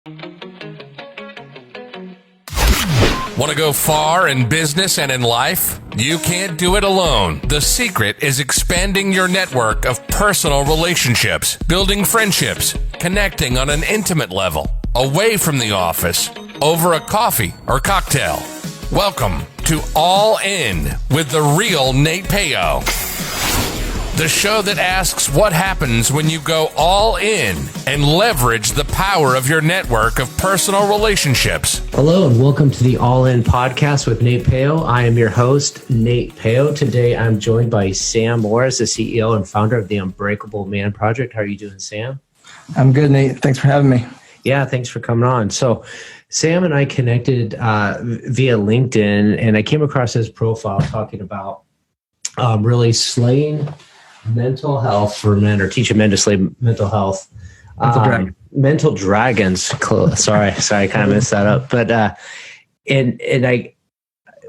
Want to go far in business and in life? You can't do it alone. The secret is expanding your network of personal relationships, building friendships, connecting on an intimate level, away from the office, over a coffee or cocktail. Welcome to All In with the real Nate Payo. The show that asks what happens when you go all in and leverage the power of your network of personal relationships. Hello and welcome to the All In podcast with Nate Payo. I am your host, Nate Payo. Today I'm joined by Sam Morris, the CEO and founder of the Unbreakable Man Project. How are you doing, Sam? I'm good, Nate. Thanks for having me. Yeah, thanks for coming on. So Sam and I connected via LinkedIn, and I came across his profile talking about really slaying mental health for men, or teaching men to slay mental health. Mental dragons. Sorry, I kind of messed that up. But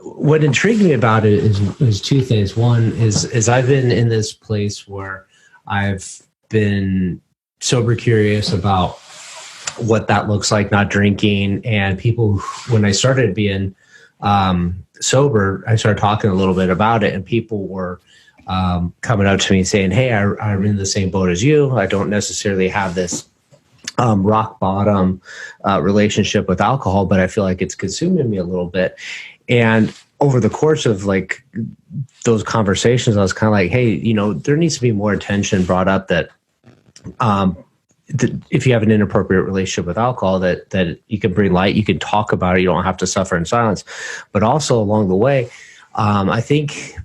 what intrigued me about it is two things. One is I've been in this place where I've been sober curious about what that looks like, not drinking. And people, when I started being sober, I started talking a little bit about it, and people were coming up to me saying, hey, I'm in the same boat as you. I don't necessarily have this rock bottom relationship with alcohol, but I feel like it's consuming me a little bit. And over the course of like those conversations, I was kind of like, hey, there needs to be more attention brought up that if you have an inappropriate relationship with alcohol, that you can bring light, you can talk about it, you don't have to suffer in silence. But also along the way, I think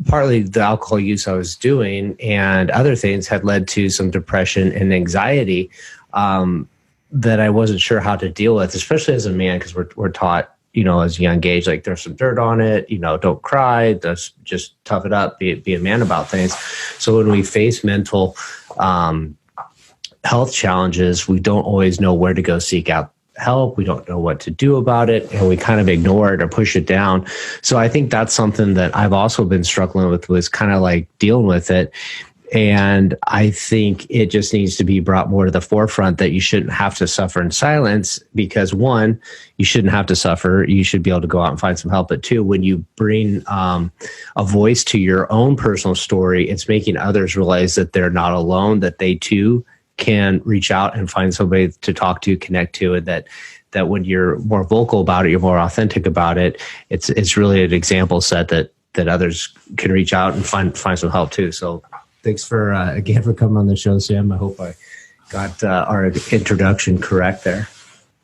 partly the alcohol use I was doing and other things had led to some depression and anxiety that I wasn't sure how to deal with, especially as a man, because we're taught, as a young age, like there's some dirt on it, don't cry, just tough it up, be a man about things. So when we face mental health challenges, we don't always know where to go seek out help. We don't know what to do about it, and we kind of ignore it or push it down. So I think that's something that I've also been struggling with, was kind of like dealing with it. And I think it just needs to be brought more to the forefront that you shouldn't have to suffer in silence, because one, you shouldn't have to suffer. You should be able to go out and find some help. But two, when you bring a voice to your own personal story, it's making others realize that they're not alone, that they too can reach out and find somebody to talk to, connect to, and that when you're more vocal about it, you're more authentic about it. It's really an example set that others can reach out and find some help too. So thanks for again for coming on the show, Sam. I hope I got our introduction correct there.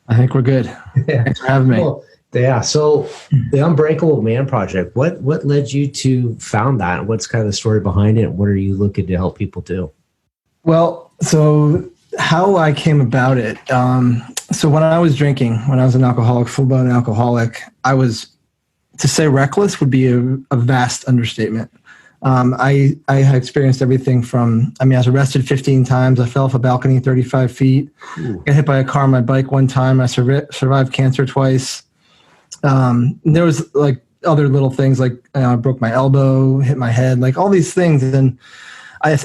I think we're good. Yeah. Thanks for having me. Well, yeah. So the Unbreakable Man Project, what led you to found that? What's kind of the story behind it? What are you looking to help people do? Well, so how I came about it. So when I was drinking, when I was an alcoholic, full-blown alcoholic, to say reckless would be a vast understatement. I had experienced everything from, I was arrested 15 times. I fell off a balcony 35 feet. Ooh. Got hit by a car on my bike one time. I survived cancer twice. There was like other little things, like I broke my elbow, hit my head, like all these things. And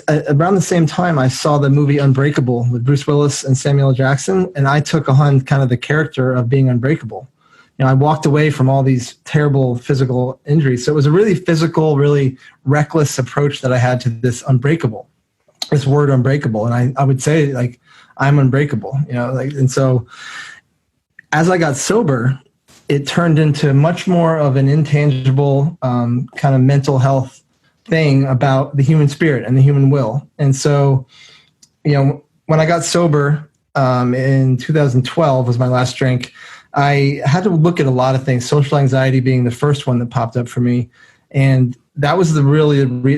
around the same time, I saw the movie Unbreakable with Bruce Willis and Samuel L. Jackson, and I took on kind of the character of being unbreakable. I walked away from all these terrible physical injuries. So it was a really physical, really reckless approach that I had to this unbreakable, this word unbreakable. And I would say, like, I'm unbreakable, and so as I got sober, it turned into much more of an intangible kind of mental health thing about the human spirit and the human will. And so, when I got sober in 2012 was my last drink, I had to look at a lot of things, social anxiety being the first one that popped up for me. And that was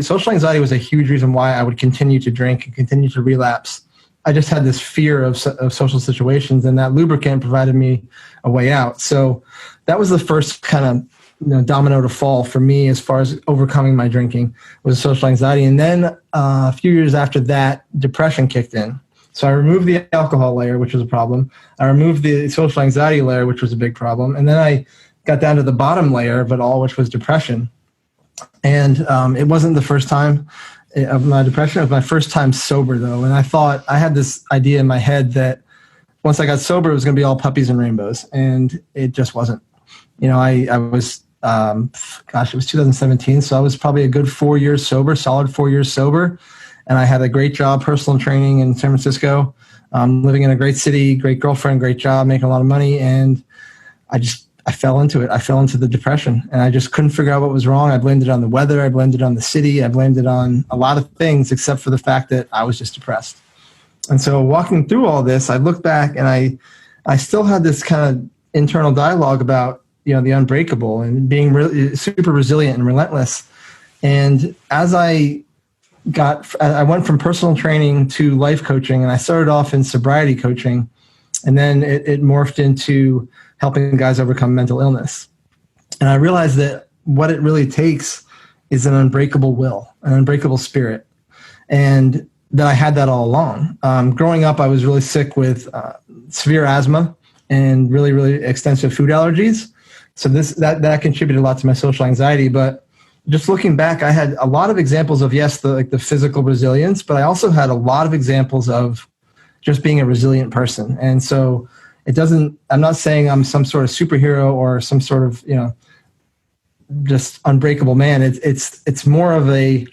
social anxiety was a huge reason why I would continue to drink and continue to relapse. I just had this fear of social situations, and that lubricant provided me a way out. So that was the first kind of domino to fall for me as far as overcoming my drinking, was social anxiety. And then a few years after that, depression kicked in. So I removed the alcohol layer, which was a problem. I removed the social anxiety layer, which was a big problem. And then I got down to the bottom layer of it all, which was depression. And it wasn't the first time of my depression. It was my first time sober, though. And I thought, I had this idea in my head that, once I got sober, it was going to be all puppies and rainbows, and it just wasn't. I was, it was 2017, so I was probably a good 4 years sober, solid 4 years sober, and I had a great job, personal training in San Francisco, living in a great city, great girlfriend, great job, making a lot of money, and I fell into it. I fell into the depression, and I just couldn't figure out what was wrong. I blamed it on the weather. I blamed it on the city. I blamed it on a lot of things except for the fact that I was just depressed. And so walking through all this, I looked back and I still had this kind of internal dialogue about, the unbreakable and being really super resilient and relentless. And as I went from personal training to life coaching, and I started off in sobriety coaching, and then it morphed into helping guys overcome mental illness. And I realized that what it really takes is an unbreakable will, an unbreakable spirit. And that I had that all along. Growing up, I was really sick with severe asthma and really, really extensive food allergies. So that contributed a lot to my social anxiety. But just looking back, I had a lot of examples of, yes, the physical resilience, but I also had a lot of examples of just being a resilient person. And so I'm not saying I'm some sort of superhero or some sort of, just unbreakable man. It's more of a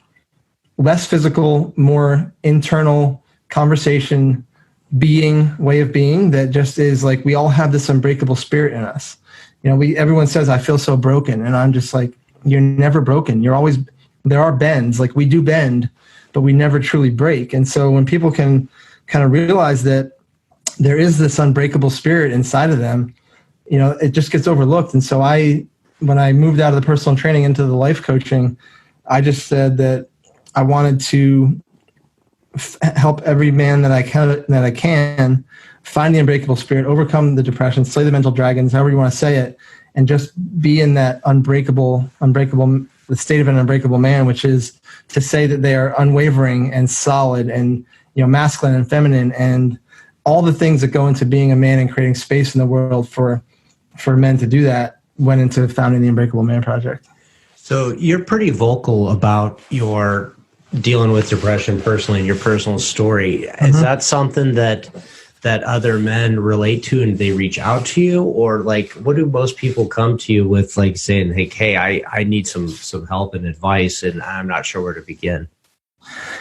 less physical, more internal conversation, way of being that just is like, we all have this unbreakable spirit in us. Everyone says, I feel so broken. And I'm just like, you're never broken. There are bends, like we do bend, but we never truly break. And so when people can kind of realize that there is this unbreakable spirit inside of them, it just gets overlooked. And so when I moved out of the personal training into the life coaching, I just said that I wanted to help every man that I can find the unbreakable spirit, overcome the depression, slay the mental dragons, however you want to say it, and just be in that the state of an unbreakable man, which is to say that they are unwavering and solid and, masculine and feminine and all the things that go into being a man and creating space in the world for men to do that went into founding the Unbreakable Man Project. So you're pretty vocal about your dealing with depression personally and your personal story. Mm-hmm. Is that something that other men relate to and they reach out to you? Or like, what do most people come to you with, like saying, hey, I need some help and advice and I'm not sure where to begin?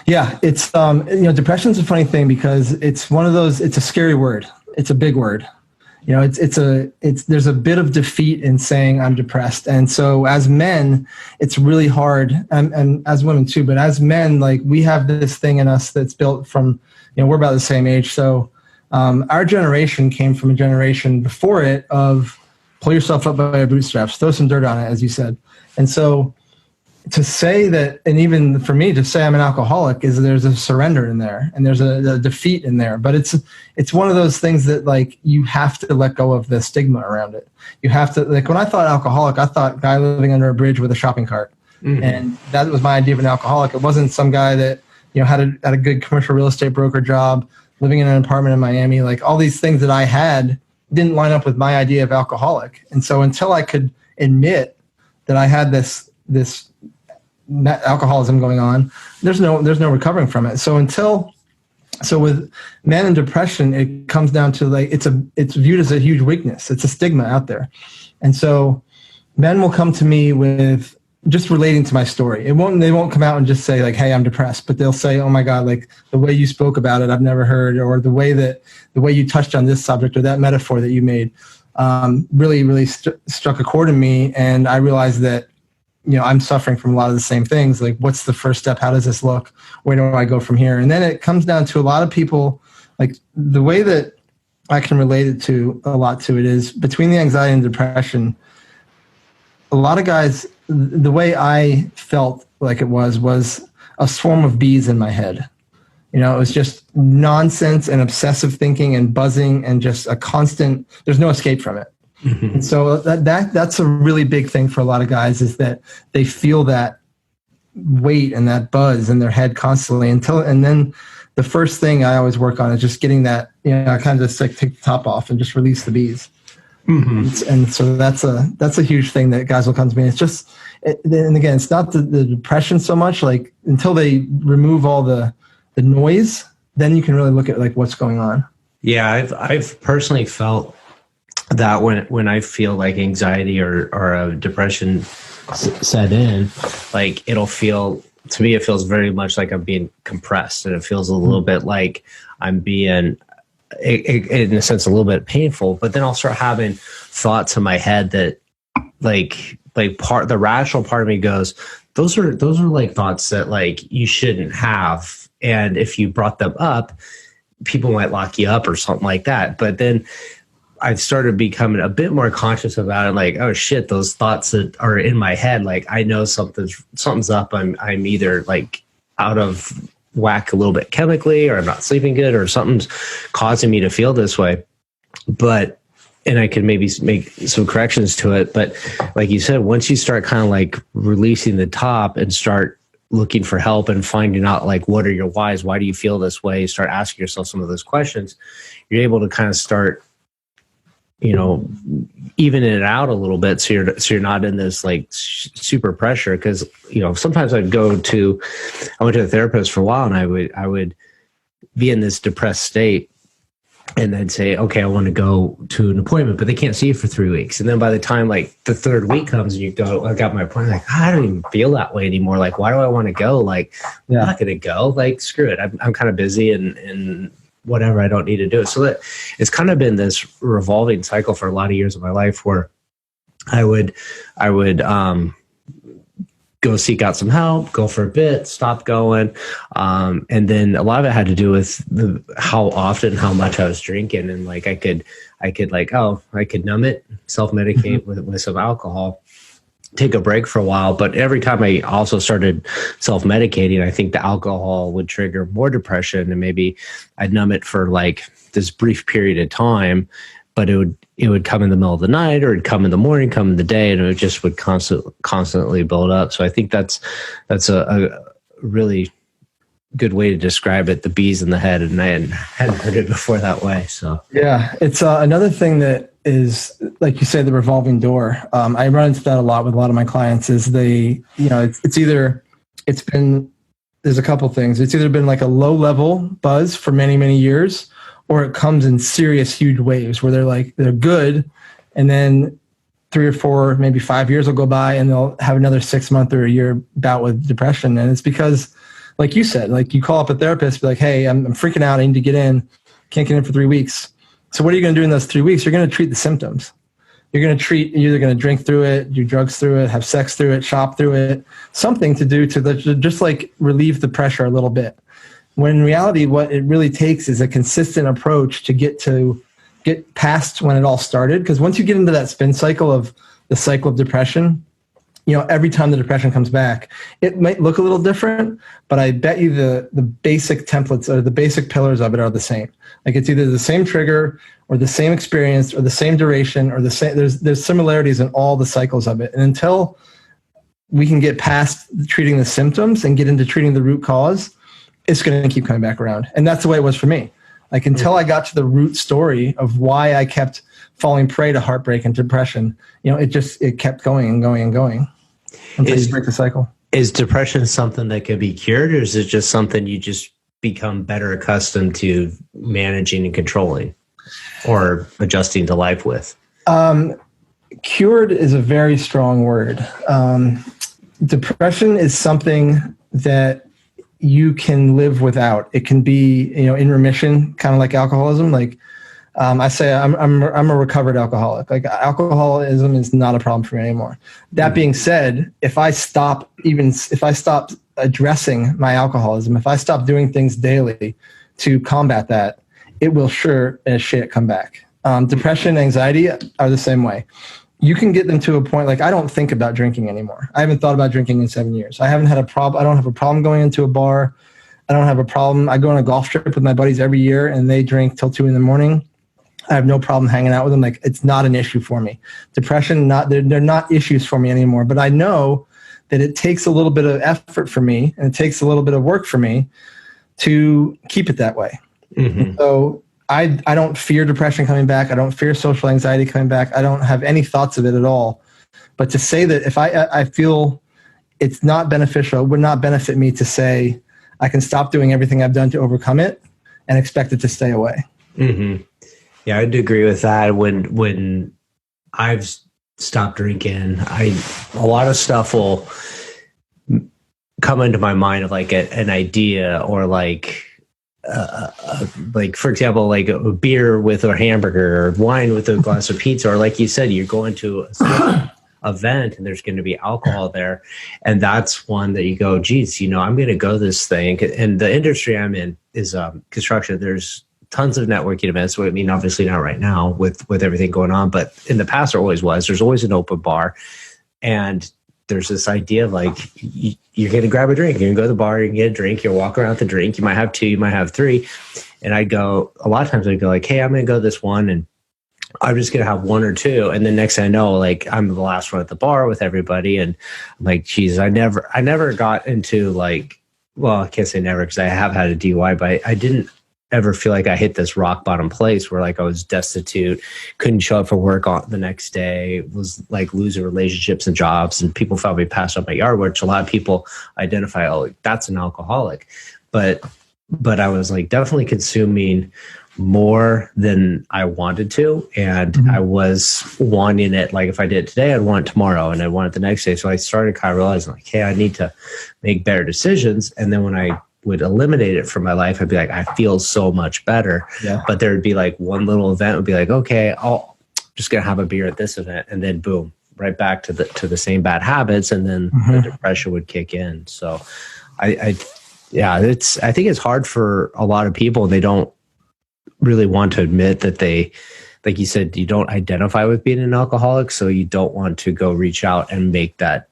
Yeah, it's, depression is a funny thing because it's one of those, it's a scary word. It's a big word. There's a bit of defeat in saying I'm depressed. And so as men, it's really hard, and as women too, but as men, like we have this thing in us that's built from, we're about the same age. So our generation came from a generation before it of pull yourself up by your bootstraps, throw some dirt on it, as you said. And so to say that, and even for me to say I'm an alcoholic, is there's a surrender in there and there's a defeat in there. But it's one of those things that like you have to let go of the stigma around it. You have to, like when I thought alcoholic, I thought guy living under a bridge with a shopping cart. Mm-hmm. And that was my idea of an alcoholic. It wasn't some guy that had a good commercial real estate broker job, living in an apartment in Miami. Like all these things that I had didn't line up with my idea of alcoholic. And so until I could admit that I had this alcoholism going on, there's no recovering from it. So with men and depression, it comes down to like it's viewed as a huge weakness. It's a stigma out there. And so men will come to me with just relating to my story. They won't come out and just say like, hey, I'm depressed, but they'll say, oh my God, like the way you spoke about it, I've never heard, or the way you touched on this subject or that metaphor that you made really, really struck a chord in me. And I realized that, I'm suffering from a lot of the same things. Like, what's the first step? How does this look? Where do I go from here? And then it comes down to a lot of people, like the way that I can relate it to a lot to it is between the anxiety and depression, a lot of guys, the way I felt like it was a swarm of bees in my head. It was just nonsense and obsessive thinking and buzzing and just a constant, there's no escape from it. Mm-hmm. And so that's a really big thing for a lot of guys is that they feel that weight and that buzz in their head constantly and then the first thing I always work on is just getting that, I kind of just like take the top off and just release the bees. Mm-hmm. And so that's a huge thing that guys will come to me. It's just, and again, it's not the depression so much, like until they remove all the noise, then you can really look at like what's going on. Yeah, I've personally felt that when I feel like anxiety or a depression set in, like it'll feel to me, it feels very much like I'm being compressed, and it feels a little bit like I'm being, in a sense, a little bit painful. But then I'll start having thoughts in my head that the rational part of me goes, those are like thoughts that like you shouldn't have, and if you brought them up, people might lock you up or something like that. But then I've started becoming a bit more conscious about it. Like, oh shit, those thoughts that are in my head, like I know something's up. I'm either like out of whack a little bit chemically, or I'm not sleeping good, or something's causing me to feel this way. And I could maybe make some corrections to it. But like you said, once you start kind of like releasing the top and start looking for help and finding out like what are your whys, why do you feel this way, you start asking yourself some of those questions, you're able to kind of start, even it out a little bit, so you're not in this like super pressure. Because sometimes I went to the therapist for a while, and I would be in this depressed state, and I'd say, okay, I want to go to an appointment, but they can't see you for 3 weeks. And then by the time like the third week comes and you go, I got my appointment, like, I don't even feel that way anymore. Like, why do I want to go? Like, I'm not going to go. Like, screw it. I'm kind of busy and whatever, I don't need to do it. So that it's kind of been this revolving cycle for a lot of years of my life where I would go seek out some help, go for a bit, stop going. And then a lot of it had to do with how often, how much I was drinking. And like, I could numb it, self-medicate with some alcohol, take a break for a while. But every time I also started self-medicating, I think the alcohol would trigger more depression, and maybe I'd numb it for like this brief period of time, but it would come in the middle of the night, or it'd come in the morning, come in the day, and it just would constantly build up. So I think that's a really good way to describe it, the bees in the head, and I hadn't heard it before that way. So yeah, it's another thing that is, like you say, the revolving door. I run into that a lot with a lot of my clients. Is there's a couple things. It's either been like a low level buzz for many, many years, or it comes in serious, huge waves where they're good, and then 3 or 4, maybe 5 years will go by, and they'll have another 6 month or a year bout with depression. And it's because, like you said, like you call up a therapist, be like, hey, I'm freaking out. I need to get in. Can't get in for 3 weeks. So what are you going to do in those 3 weeks? You're going to treat the symptoms. You're either going to drink through it, do drugs through it, have sex through it, shop through it, something to do to just like relieve the pressure a little bit. When in reality, what it really takes is a consistent approach to get past when it all started. Because once you get into that spin cycle of the cycle of depression, every time the depression comes back, it might look a little different, but I bet you the basic templates or the basic pillars of it are the same. Like it's either the same trigger or the same experience or the same duration or the same. There's similarities in all the cycles of it. And until we can get past treating the symptoms and get into treating the root cause, it's going to keep coming back around. And that's the way it was for me. Like until I got to the root story of why I kept falling prey to heartbreak and depression, it kept going and going and going until you break the cycle. Is depression something that can be cured, or is it just something you just become better accustomed to managing and controlling or adjusting to life with? Cured is a very strong word. Depression is something that you can live without. It can be, in remission, kind of like alcoholism. Like I say, I'm a recovered alcoholic. Like alcoholism is not a problem for me anymore. That being said, if I stop addressing my alcoholism, if I stop doing things daily to combat that, it will sure as shit come back. Depression, anxiety are the same way. You can get them to a point like I don't think about drinking anymore. I haven't thought about drinking in 7 years. I haven't had a problem. I don't have a problem going into a bar. I don't have a problem. I go on a golf trip with my buddies every year, and they drink till 2 a.m. I have no problem hanging out with them. Like it's not an issue for me. Depression, they're not issues for me anymore. But I know that it takes a little bit of effort for me, and it takes a little bit of work for me to keep it that way. Mm-hmm. So I don't fear depression coming back. I don't fear social anxiety coming back. I don't have any thoughts of it at all. But to say that if I feel it's not beneficial, it would not benefit me to say I can stop doing everything I've done to overcome it and expect it to stay away. Hmm. Yeah, I'd agree with that. When I've stopped drinking, a lot of stuff will come into my mind of like an idea or like for example, like a beer with a hamburger or wine with a glass of pizza, or like you said, you're going to a certain event and there's going to be alcohol there, and that's one that you go, geez, I'm going to go this thing. And the industry I'm in is construction. There's tons of networking events. I mean, obviously not right now with everything going on, but in the past there always was. There's always an open bar, and there's this idea of like you're going to grab a drink, you're going to go to the bar, you can get a drink, you'll walk around with the drink, you might have two, you might have three. And a lot of times I'd go like, hey, I'm going to go this one, and I'm just going to have one or two. And then next thing I know, like I'm the last one at the bar with everybody. And I'm like, geez, I never got into like, well, I can't say never because I have had a DUI, but I didn't ever feel like I hit this rock bottom place where like I was destitute, couldn't show up for work on the next day, was like losing relationships and jobs, and people found me passed up my yard, which a lot of people identify, oh, like, that's an alcoholic. But I was like definitely consuming more than I wanted to. And I was wanting it. Like if I did it today, I'd want it tomorrow, and I'd want it the next day. So I started kind of realizing like, hey, I need to make better decisions. And then when I would eliminate it from my life, I'd be like, I feel so much better. Yeah. But there would be like one little event would be like, okay, I'll just gonna have a beer at this event, and then boom, right back to the same bad habits, and then the depression would kick in. So I think it's hard for a lot of people. They don't really want to admit that they, like you said, you don't identify with being an alcoholic, so you don't want to go reach out and make that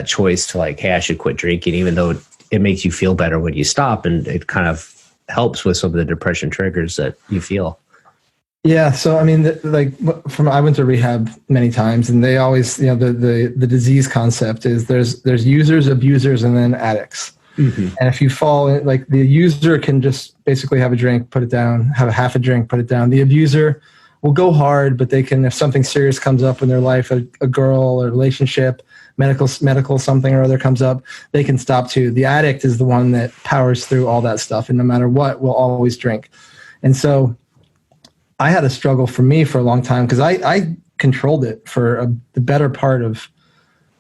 choice to like, hey, I should quit drinking, even though it makes you feel better when you stop, and it kind of helps with some of the depression triggers that you feel. Yeah. So, I mean, I went to rehab many times, and they always, the disease concept is there's users, abusers, and then addicts. Mm-hmm. And if you fall in, like the user can just basically have a drink, put it down, have a half a drink, put it down. The abuser will go hard, but they can, if something serious comes up in their life, a girl or relationship, medical something or other comes up, they can stop too. The addict is the one that powers through all that stuff, and no matter what, will always drink. And so I had a struggle for me for a long time because I controlled it for the better part of,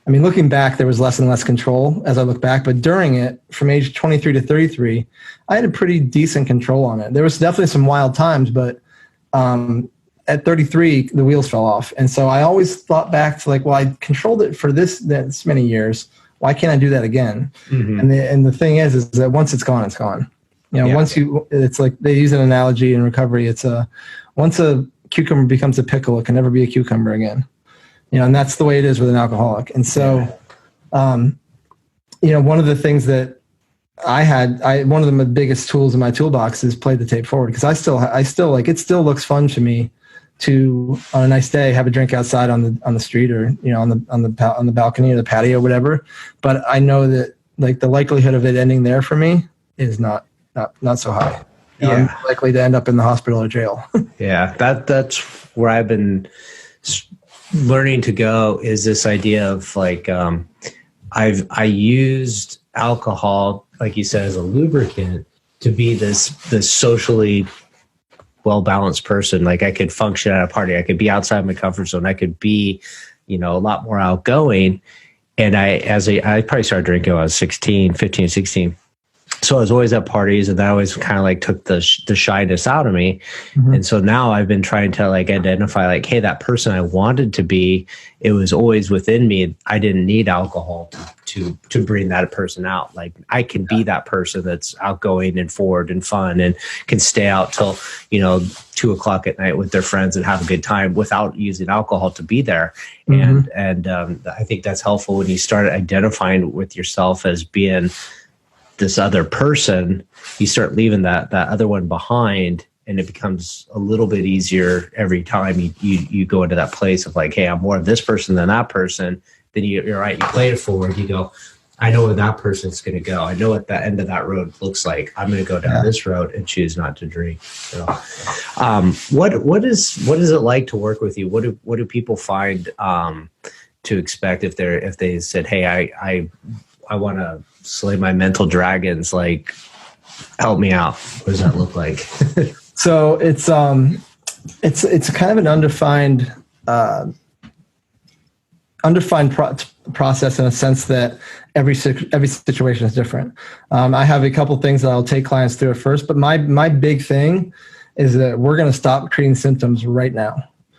I mean, looking back, there was less and less control as I look back, but during it, from age 23 to 33, I had a pretty decent control on it. There was definitely some wild times, but at 33, the wheels fell off. And so I always thought back to like, well, I controlled it for this many years. Why can't I do that again? Mm-hmm. And the thing is that once it's gone, it's gone. Once it's like they use an analogy in recovery. It's once a cucumber becomes a pickle, it can never be a cucumber again. And that's the way it is with an alcoholic. And so, one of the things that one of the biggest tools in my toolbox is play the tape forward. Cause I still like, it still looks fun to me to, on a nice day, have a drink outside on the street or, on the balcony or the patio, whatever. But I know that like the likelihood of it ending there for me is not so high. I'm likely to end up in the hospital or jail. Yeah. That's where I've been learning to go, is this idea of like, I used alcohol, like you said, as a lubricant to be this socially well-balanced person. Like I could function at a party. I could be outside my comfort zone. I could be, a lot more outgoing. And I probably started drinking when I was 15, 16. So I was always at parties, and that always kind of like took the shyness out of me. Mm-hmm. And so now I've been trying to like identify like, hey, that person I wanted to be, it was always within me. I didn't need alcohol to bring that person out. Like I can be that person that's outgoing and forward and fun and can stay out till, 2:00 at night with their friends and have a good time without using alcohol to be there. Mm-hmm. And I think that's helpful when you start identifying with yourself as being this other person. You start leaving that other one behind, and it becomes a little bit easier every time you go into that place of like, hey, I'm more of this person than that person. Then you're right. You play it forward. You go, I know where that person's going to go. I know what the end of that road looks like. I'm going to go down this road and choose not to drink. So, what is it like to work with you? What do people find to expect if they said, hey, I want to slay my mental dragons, like help me out? What does that look like? So it's kind of an undefined process in a sense that every situation is different. I have a couple things that I'll take clients through at first, but my big thing is that we're going to stop treating symptoms right now.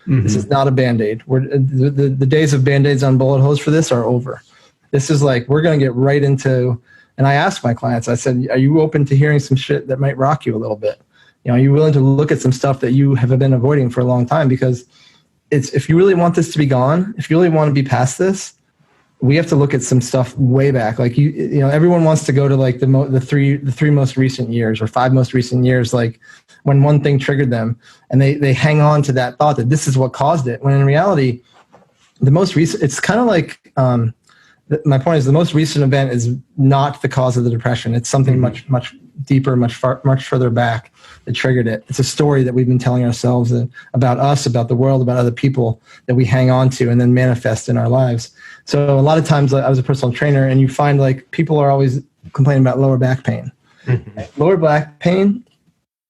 Mm-hmm. This is not a Band-Aid. The days of Band-Aids on bullet holes for this are over. This is like, we're going to get right into, and I ask my clients, I said, are you open to hearing some shit that might rock you a little bit? Are you willing to look at some stuff that you have been avoiding for a long time? Because if you really want this to be gone, if you really want to be past this, we have to look at some stuff way back. Like everyone wants to go to like the three most recent years or 5 most recent years, like when one thing triggered them, and they hang on to that thought that this is what caused it. When in reality, the most recent, it's kind of like my point is the most recent event is not the cause of the depression. It's something much deeper, much further back that triggered it. It's a story that we've been telling ourselves about us, about the world, about other people that we hang on to and then manifest in our lives. So a lot of times I was a personal trainer, and you find like people are always complaining about lower back pain. Mm-hmm. Lower back pain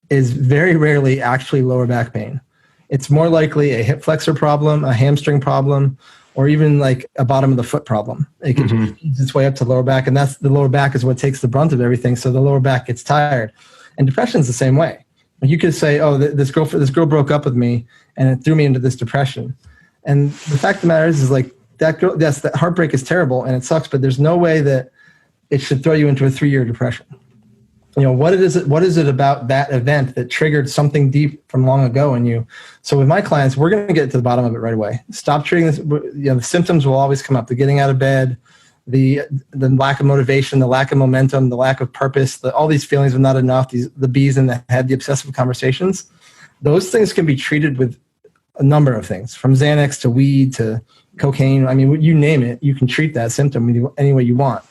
is very rarely actually lower back pain. It's more likely a hip flexor problem, a hamstring problem, or even like a bottom of the foot problem. It can just ease its way up to lower back, and that's the lower back is what takes the brunt of everything. So the lower back gets tired, and depression is the same way. You could say, "Oh, this girl broke up with me, and it threw me into this depression." And the fact of the matter is like that girl. Yes, that heartbreak is terrible and it sucks, but there's no way that it should throw you into a 3-year depression. What is it about that event that triggered something deep from long ago in you? So with my clients, we're going to get to the bottom of it right away. Stop treating this. The symptoms will always come up: the getting out of bed, the lack of motivation, the lack of momentum, the lack of purpose, all these feelings of not enough, the bees in the head, the obsessive conversations. Those things can be treated with a number of things, from Xanax to weed to cocaine. I mean, you name it, you can treat that symptom any way you want.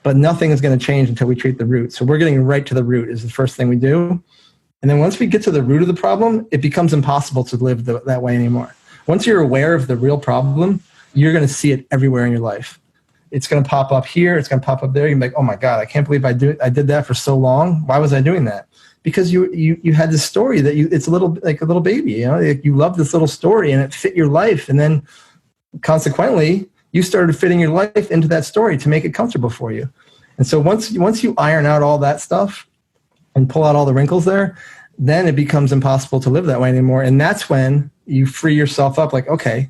But nothing is going to change until we treat the root. So we're getting right to the root is the first thing we do. And then once we get to the root of the problem, it becomes impossible to live that way anymore. Once you're aware of the real problem, you're going to see it everywhere in your life. It's going to pop up here. It's going to pop up there. You're like, oh my God, I can't believe I did that for so long. Why was I doing that? Because you had this story that it's like a little baby. You love this little story and it fit your life. And then consequently, you started fitting your life into that story to make it comfortable for you. And so once you iron out all that stuff and pull out all the wrinkles there, then it becomes impossible to live that way anymore. And that's when you free yourself up. Like, okay,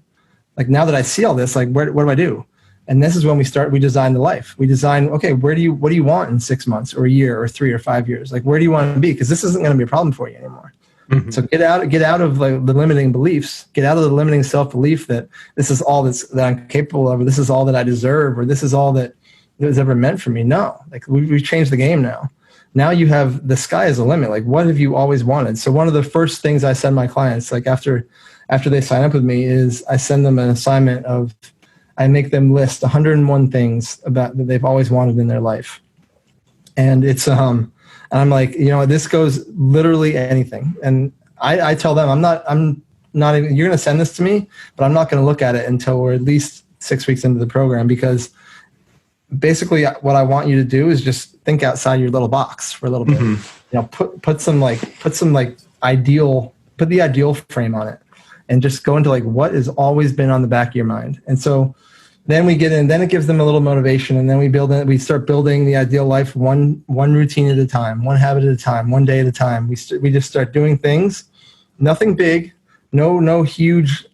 like now that I see all this, like what do I do? And this is when we design the life. We design, okay, what do you want in 6 months or a year or 3 or 5 years? Like, where do you want to be? Because this isn't going to be a problem for you anymore. Mm-hmm. So get out of like the limiting beliefs, get out of the limiting self-belief that this is all that I'm capable of, or this is all that I deserve, or this is all that was ever meant for me. No, like we've changed the game now. Now you have, the sky is the limit. Like, what have you always wanted? So one of the first things I send my clients, like after they sign up with me, is I send them an assignment of, I make them list 101 things that they've always wanted in their life. And it's, and I'm like, this goes literally anything. And I tell them, I'm not even, you're going to send this to me, but I'm not going to look at it until we're at least 6 weeks into the program, because basically what I want you to do is just think outside your little box for a little bit. Mm-hmm. Put the ideal frame on it, and just go into like what has always been on the back of your mind. And so then we get in, then it gives them a little motivation, and then we start building the ideal life one routine at a time, one habit at a time, one day at a time. We just start doing things, nothing big, no huge,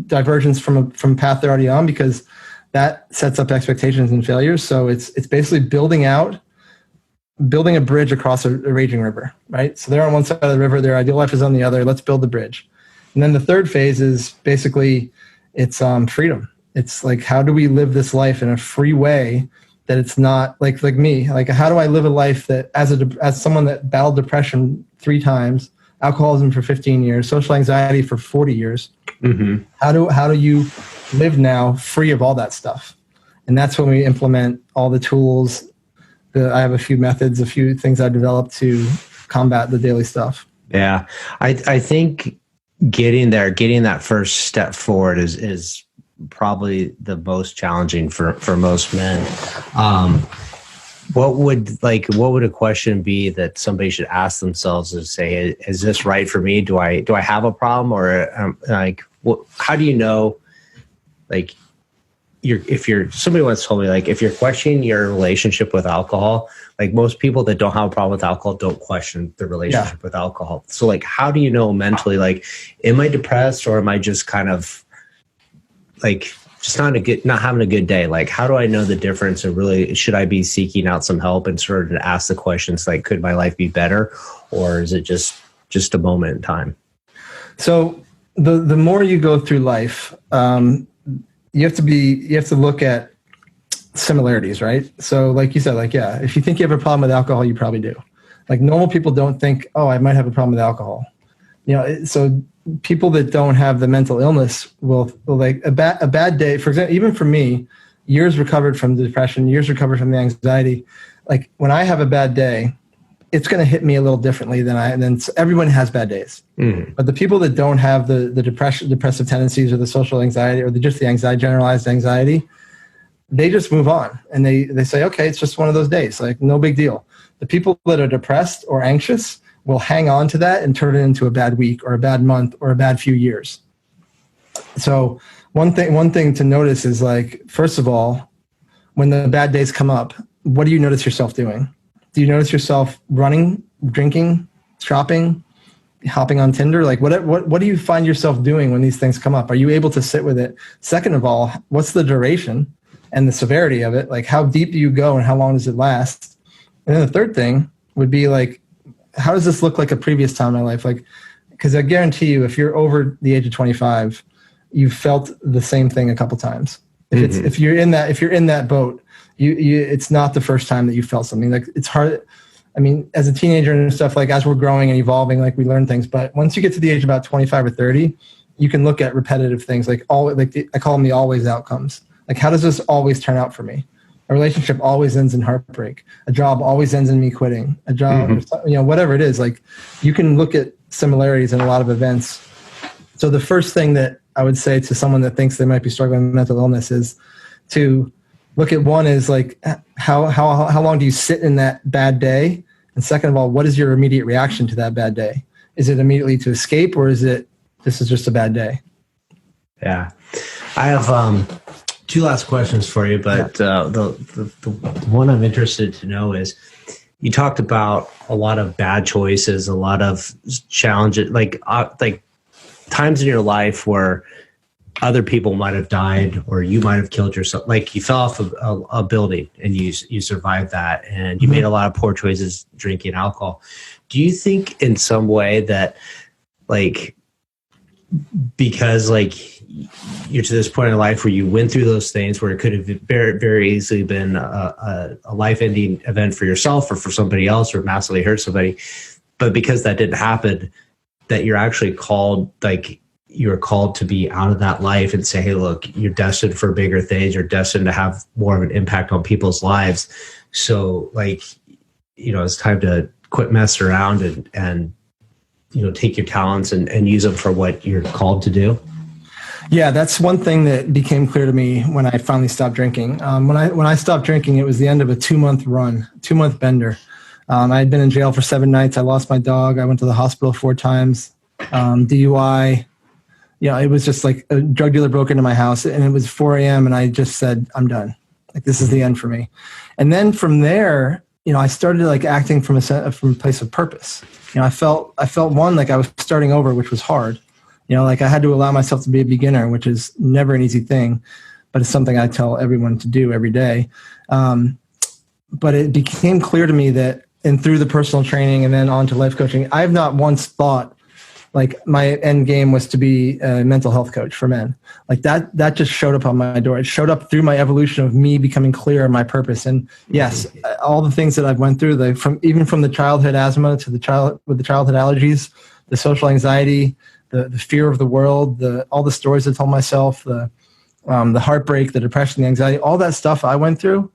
divergence from path they're already on, because that sets up expectations and failures. So it's basically building a bridge across a raging river, right? So they're on one side of the river, their ideal life is on the other. Let's build the bridge. And then the third phase is basically it's freedom. It's like, how do we live this life in a free way that it's not like me? Like, how do I live a life that as someone that battled depression 3 times, alcoholism for 15 years, social anxiety for 40 years? Mm-hmm. How do you live now free of all that stuff? And that's when we implement all the tools. I have a few methods, a few things I developed to combat the daily stuff. Yeah. I think getting that first step forward is probably the most challenging for most men. what would a question be that somebody should ask themselves and say, is this right for me? Do I have a problem, or how do you know, like, somebody once told me, like, if you're questioning your relationship with alcohol, like, most people that don't have a problem with alcohol don't question their relationship with alcohol. So, like, how do you know mentally, like, am I depressed, or am I just kind of like just not having a good day? Like, how do I know the difference? And really, should I be seeking out some help and sort of ask the questions like, could my life be better, or is it just a moment in time? So the more you go through life, you have to look at similarities, right? So like you said, like, yeah, if you think you have a problem with alcohol, you probably do. Like, normal people don't think, oh, I might have a problem with alcohol. So people that don't have the mental illness will like a bad day, for example, even for me, years recovered from the depression, years recovered from the anxiety. Like, when I have a bad day, it's going to hit me a little differently than everyone has bad days. Mm-hmm. But the people that don't have the depressive tendencies, or the social anxiety, or just the generalized anxiety, they just move on, and they say, okay, it's just one of those days, like, no big deal. The people that are depressed or anxious will hang on to that and turn it into a bad week or a bad month or a bad few years. So one thing to notice is, like, first of all, when the bad days come up, what do you notice yourself doing? Do you notice yourself running, drinking, shopping, hopping on Tinder? Like, what do you find yourself doing when these things come up? Are you able to sit with it? Second of all, what's the duration and the severity of it? Like, how deep do you go and how long does it last? And then the third thing would be, like, how does this look like a previous time in my life? Like, because I guarantee you, if you're over the age of 25, you've felt the same thing a couple times. If you're in that boat, it's not the first time that you felt something. Like, it's hard. I mean, as a teenager and stuff, like, as we're growing and evolving, like, we learn things. But once you get to the age of about 25 or 30, you can look at repetitive things, like I call them the always outcomes. Like, how does this always turn out for me? A relationship always ends in heartbreak. A job always ends in me quitting. A job, whatever it is. Like, you can look at similarities in a lot of events. So the first thing that I would say to someone that thinks they might be struggling with mental illness is to look at, one is, like, how long do you sit in that bad day? And second of all, what is your immediate reaction to that bad day? Is it immediately to escape, or is it, this is just a bad day? Yeah. I have two last questions for you, but the one I'm interested to know is, you talked about a lot of bad choices, a lot of challenges, like times in your life where other people might have died, or you might have killed yourself. Like, you fell off a building and you survived that, and you made a lot of poor choices drinking alcohol. Do you think in some way that, like, because, like, you're to this point in life where you went through those things, where it could have very, very easily been a life-ending event for yourself or for somebody else, or massively hurt somebody, but because that didn't happen, that you're actually called, like, you're called to be out of that life and say, hey, look, you're destined for bigger things. You're destined to have more of an impact on people's lives. So, like, it's time to quit messing around and take your talents and use them for what you're called to do. Yeah, that's one thing that became clear to me when I finally stopped drinking. When I stopped drinking, it was the end of a 2-month bender. I had been in jail for 7 nights. I lost my dog. I went to the hospital 4 times. DUI. It was just like a drug dealer broke into my house, and it was 4 a.m. and I just said, I'm done. Like, this is the end for me. And then from there, I started, like, acting from a place of purpose. I felt one, like I was starting over, which was hard. Like, I had to allow myself to be a beginner, which is never an easy thing, but it's something I tell everyone to do every day. But it became clear to me that, and through the personal training and then on to life coaching, I have not once thought, like, my end game was to be a mental health coach for men. Like, that just showed up on my door. It showed up through my evolution of me becoming clear on my purpose. And yes, all the things that I've went through, from the childhood asthma to the childhood allergies, the social anxiety, the fear of the world, all the stories I told myself, the heartbreak, the depression, the anxiety, all that stuff I went through,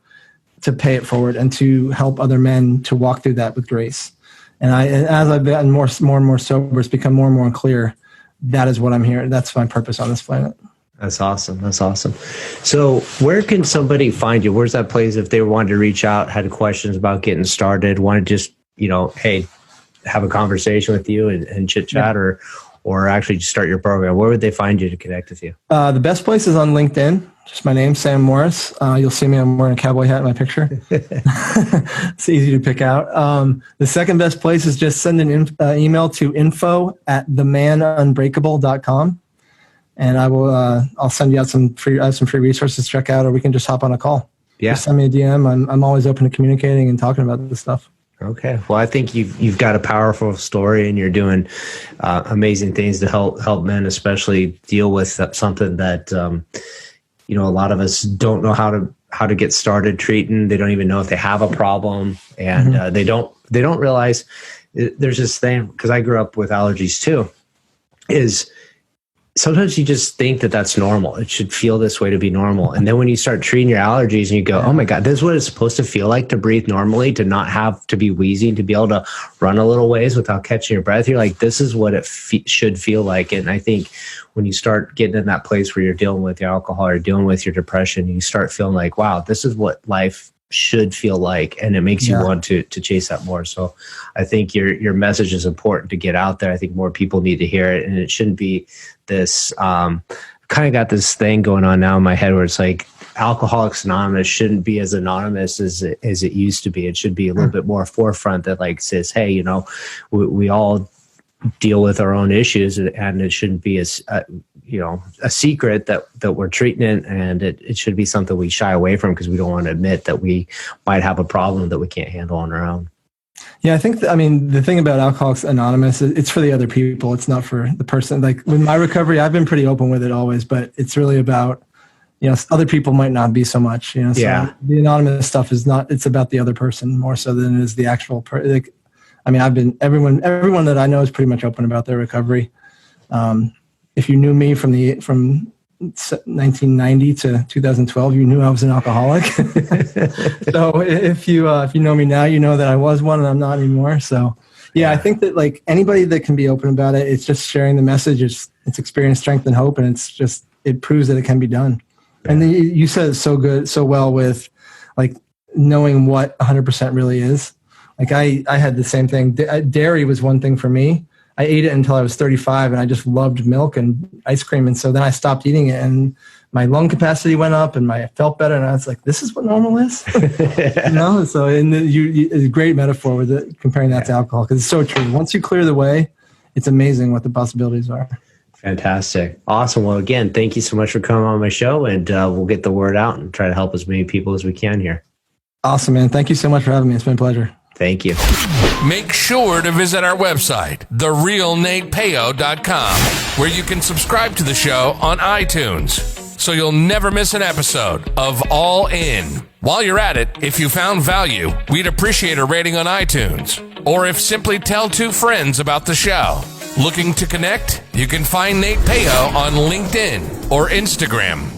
to pay it forward and to help other men to walk through that with grace. And as I've gotten more and more sober, it's become more and more clear, that is what I'm here. That's my purpose on this planet. That's awesome. That's awesome. So where can somebody find you? Where's that place if they wanted to reach out, had questions about getting started, want to just, hey, have a conversation with you and chit chat, or actually just start your program? Where would they find you to connect with you? The best place is on LinkedIn. Just my name, Sam Morris. You'll see me. I'm wearing a cowboy hat in my picture. It's easy to pick out. The second best place is just send an email to info@themanunbreakable.com. And I'll send you out some free resources to check out, or we can just hop on a call. Yeah. Just send me a DM. I'm always open to communicating and talking about this stuff. Okay. Well, I think you've got a powerful story, and you're doing amazing things to help men, especially deal with something that a lot of us don't know how to get started treating. They don't even know if they have a problem, and they don't realize there's this thing, because I grew up with allergies too. Is sometimes you just think that that's normal. It should feel this way to be normal. And then when you start treating your allergies and you go, oh my God, this is what it's supposed to feel like to breathe normally, to not have to be wheezing, to be able to run a little ways without catching your breath. You're like, this is what it should feel like. And I think when you start getting in that place where you're dealing with your alcohol or dealing with your depression, you start feeling like, wow, this is what life should feel like, and it makes you want to chase that more. So I think your message is important to get out there. I think more people need to hear it, and it shouldn't be this kind of got this thing going on now in my head where it's like Alcoholics Anonymous shouldn't be as anonymous as it used to be. It should be a little bit more forefront that like says, hey, we all deal with our own issues, and it shouldn't be as a secret that we're treating it, and it should be something we shy away from because we don't want to admit that we might have a problem that we can't handle on our own. Yeah, I think, the thing about Alcoholics Anonymous, it's for the other people. It's not for the person. Like with my recovery, I've been pretty open with it always, but it's really about, other people might not be so much, so the anonymous stuff is not, it's about the other person more so than it is the actual person. Everyone that I know is pretty much open about their recovery. If you knew me from 1990 to 2012, you knew I was an alcoholic. So if you know me now, you know that I was one and I'm not anymore. So I think that like anybody that can be open about it, it's just sharing the message. It's experience, strength, and hope, and it proves that it can be done. Yeah. And then you said it so well with like knowing what 100% really is. Like I had the same thing. Dairy was one thing for me. I ate it until I was 35, and I just loved milk and ice cream. And so then I stopped eating it, and my lung capacity went up, and I felt better. And I was like, "This is what normal is," So, it's a great metaphor with it, comparing that to alcohol, because it's so true. Once you clear the way, it's amazing what the possibilities are. Fantastic, awesome. Well, again, thank you so much for coming on my show, and we'll get the word out and try to help as many people as we can here. Awesome, man. Thank you so much for having me. It's been a pleasure. Thank you. Make sure to visit our website, therealnatepeo.com, where you can subscribe to the show on iTunes, so you'll never miss an episode of All In. While you're at it, if you found value, we'd appreciate a rating on iTunes, or if simply tell 2 friends about the show. Looking to connect? You can find Nate Peo on LinkedIn or Instagram.